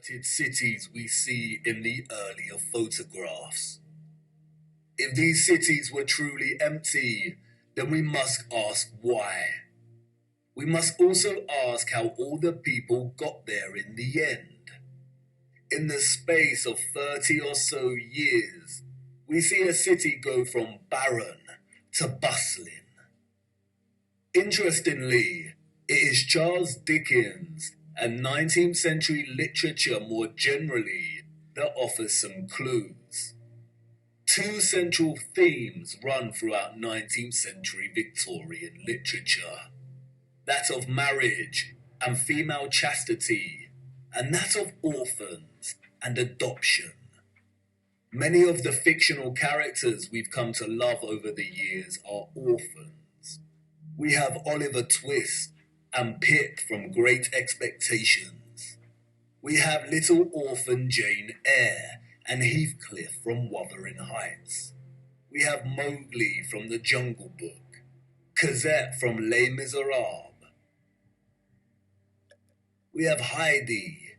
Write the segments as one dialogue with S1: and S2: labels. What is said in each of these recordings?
S1: deserted cities we see in the earlier photographs. If these cities were truly empty, then we must ask why. We must also ask how all the people got there in the end. In the space of 30 or so years, we see a city go from barren to bustling. Interestingly, it is Charles Dickens and 19th century literature more generally that offers some clues. Two central themes run throughout 19th century Victorian literature: that of marriage and female chastity, and that of orphans and adoption. Many of the fictional characters we've come to love over the years are orphans. We have Oliver Twist and Pip from Great Expectations. We have little orphan Jane Eyre and Heathcliff from Wuthering Heights. We have Mowgli from The Jungle Book, Cosette from Les Miserables. We have Heidi,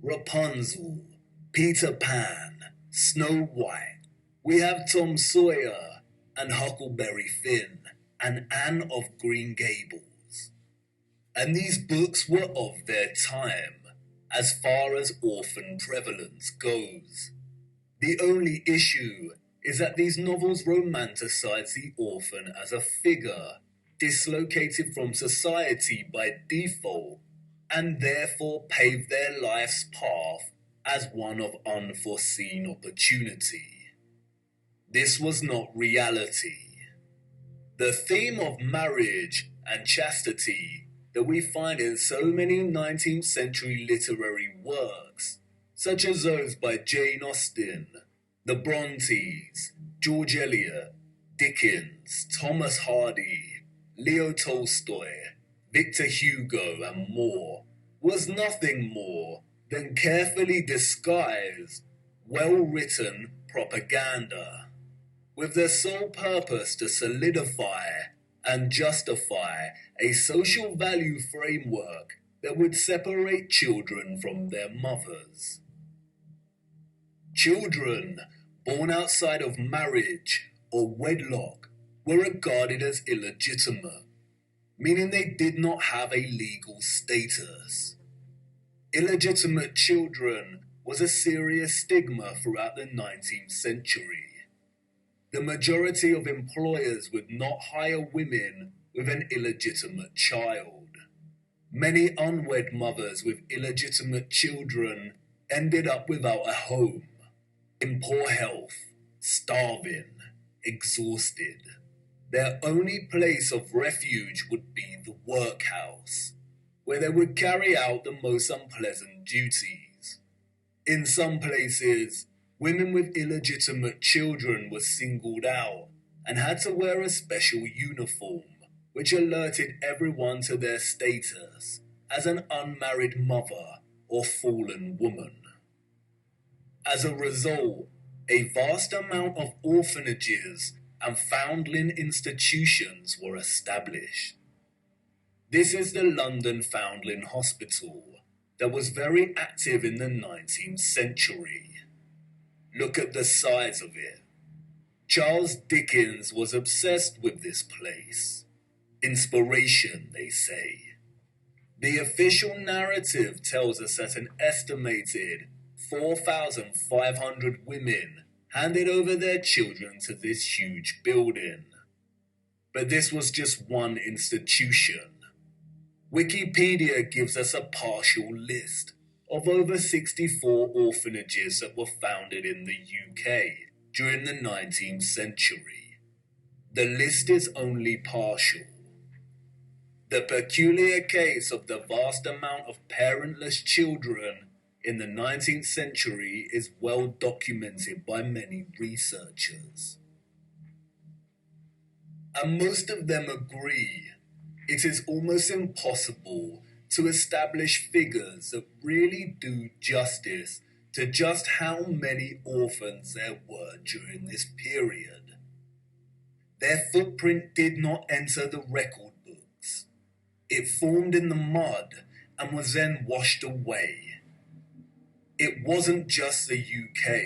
S1: Rapunzel, Peter Pan, Snow White. We have Tom Sawyer and Huckleberry Finn and Anne of Green Gables. And these books were of their time, as far as orphan prevalence goes. The only issue is that these novels romanticize the orphan as a figure dislocated from society by default, and therefore pave their life's path as one of unforeseen opportunity. This was not reality. The theme of marriage and chastity that we find in so many 19th century literary works, such as those by Jane Austen, the Brontes, George Eliot, Dickens, Thomas Hardy, Leo Tolstoy, Victor Hugo, and more, was nothing more than carefully disguised, well-written propaganda, with the sole purpose to solidify and justify a social value framework that would separate children from their mothers. Children born outside of marriage or wedlock were regarded as illegitimate, meaning they did not have a legal status. Illegitimate children was a serious stigma throughout the 19th century. The majority of employers would not hire women with an illegitimate child. Many unwed mothers with illegitimate children ended up without a home, in poor health, starving, exhausted. Their only place of refuge would be the workhouse, where they would carry out the most unpleasant duties. In some places, women with illegitimate children were singled out and had to wear a special uniform, which alerted everyone to their status as an unmarried mother or fallen woman. As a result, a vast amount of orphanages and foundling institutions were established. This is the London Foundling Hospital that was very active in the 19th century. Look at the size of it. Charles Dickens was obsessed with this place. Inspiration, they say. The official narrative tells us that an estimated 4,500 women handed over their children to this huge building. But this was just one institution. Wikipedia gives us a partial list of over 64 orphanages that were founded in the UK during the 19th century. The list is only partial. The peculiar case of the vast amount of parentless children in the 19th century is well documented by many researchers. And most of them agree it is almost impossible to establish figures that really do justice to just how many orphans there were during this period. Their footprint did not enter the record books. It formed in the mud and was then washed away. It wasn't just the UK.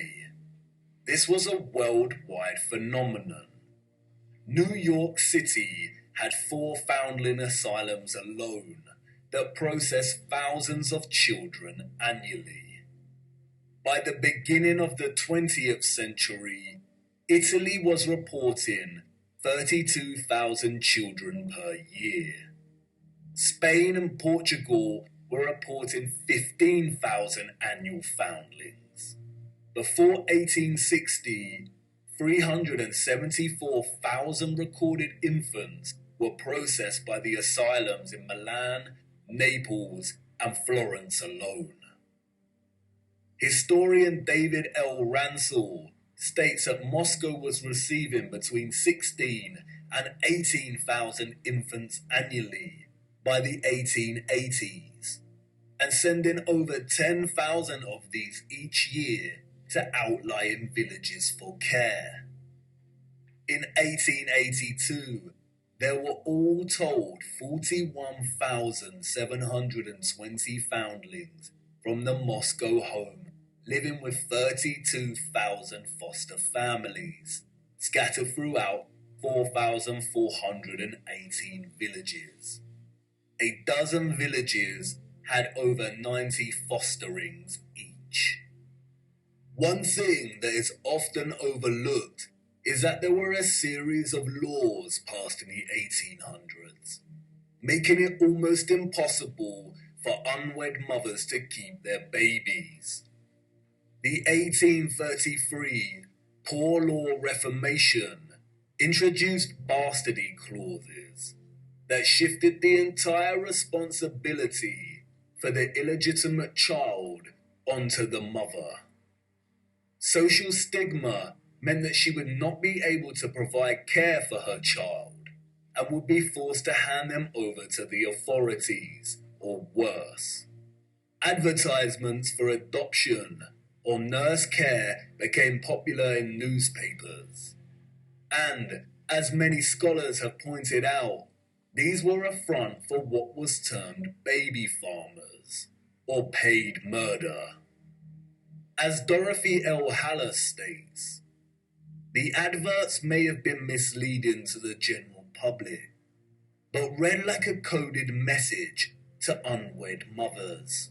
S1: This was a worldwide phenomenon. New York City had 4 foundling asylums alone that processed thousands of children annually. By the beginning of the 20th century, Italy was reporting 32,000 children per year. Spain and Portugal were reporting 15,000 annual foundlings. Before 1860, 374,000 recorded infants were processed by the asylums in Milan, Naples, and Florence alone. Historian David L. Ransell states that Moscow was receiving between 16 and 18,000 infants annually by the 1880s, and sending over 10,000 of these each year to outlying villages for care. In 1882, there were all told 41,720 foundlings from the Moscow home, living with 32,000 foster families, scattered throughout 4,418 villages. A dozen villages had over 90 fosterings each. One thing that is often overlooked is that there were a series of laws passed in the 1800s, making it almost impossible for unwed mothers to keep their babies. The 1833 Poor Law Reformation introduced bastardy clauses that shifted the entire responsibility for the illegitimate child onto the mother. Social stigma meant that she would not be able to provide care for her child and would be forced to hand them over to the authorities, or worse. Advertisements for adoption or nurse care became popular in newspapers. And, as many scholars have pointed out, these were a front for what was termed baby farmers, or paid murder. As Dorothy L. Haller states, the adverts may have been misleading to the general public, but read like a coded message to unwed mothers.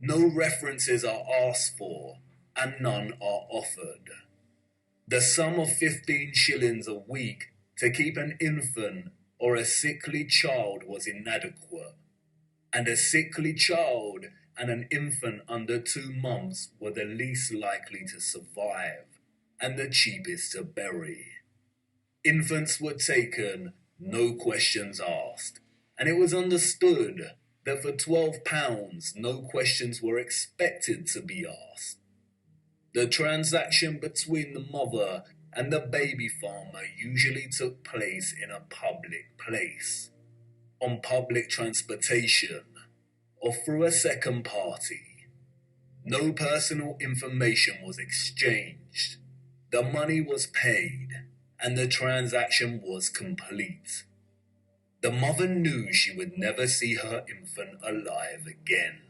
S1: No references are asked for, and none are offered. The sum of 15 shillings a week to keep an infant or a sickly child was inadequate, and a sickly child and an infant under 2 months were the least likely to survive and the cheapest to bury. Infants were taken, no questions asked, and it was understood that for £12 no questions were expected to be asked. The transaction between the mother and the baby farmer usually took place in a public place, on public transportation, or through a second party. No personal information was exchanged. The money was paid, and the transaction was complete. The mother knew she would never see her infant alive again.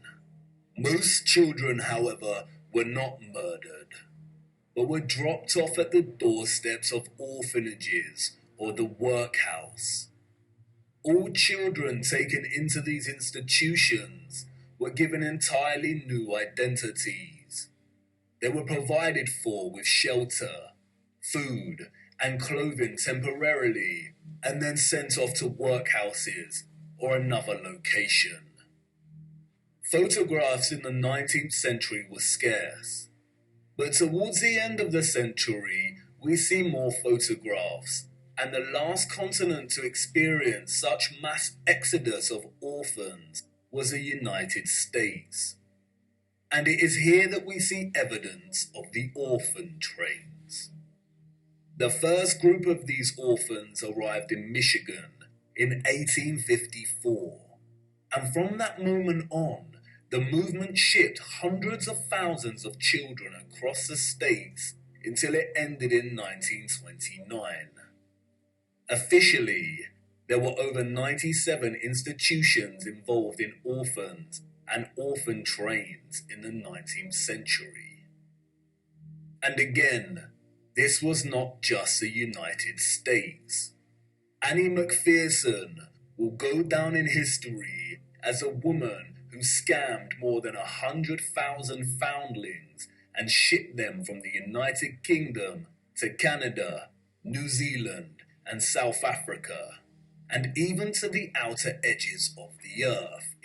S1: Most children, however, were not murdered, but were dropped off at the doorsteps of orphanages or the workhouse. All children taken into these institutions were given entirely new identities. They were provided for with shelter, food, and clothing temporarily, and then sent off to workhouses or another location. Photographs in the 19th century were scarce, but towards the end of the century, we see more photographs, and the last continent to experience such mass exodus of orphans was the United States. And it is here that we see evidence of the orphan trains. The first group of these orphans arrived in Michigan in 1854, and from that moment on, the movement shipped hundreds of thousands of children across the states until it ended in 1929. Officially, There were over 97 institutions involved in orphans and orphan trains in the 19th century. And again, this was not just the United States. Annie McPherson will go down in history as a woman who scammed more than 100,000 foundlings and shipped them from the United Kingdom to Canada, New Zealand, and South Africa, and even to the outer edges of the earth.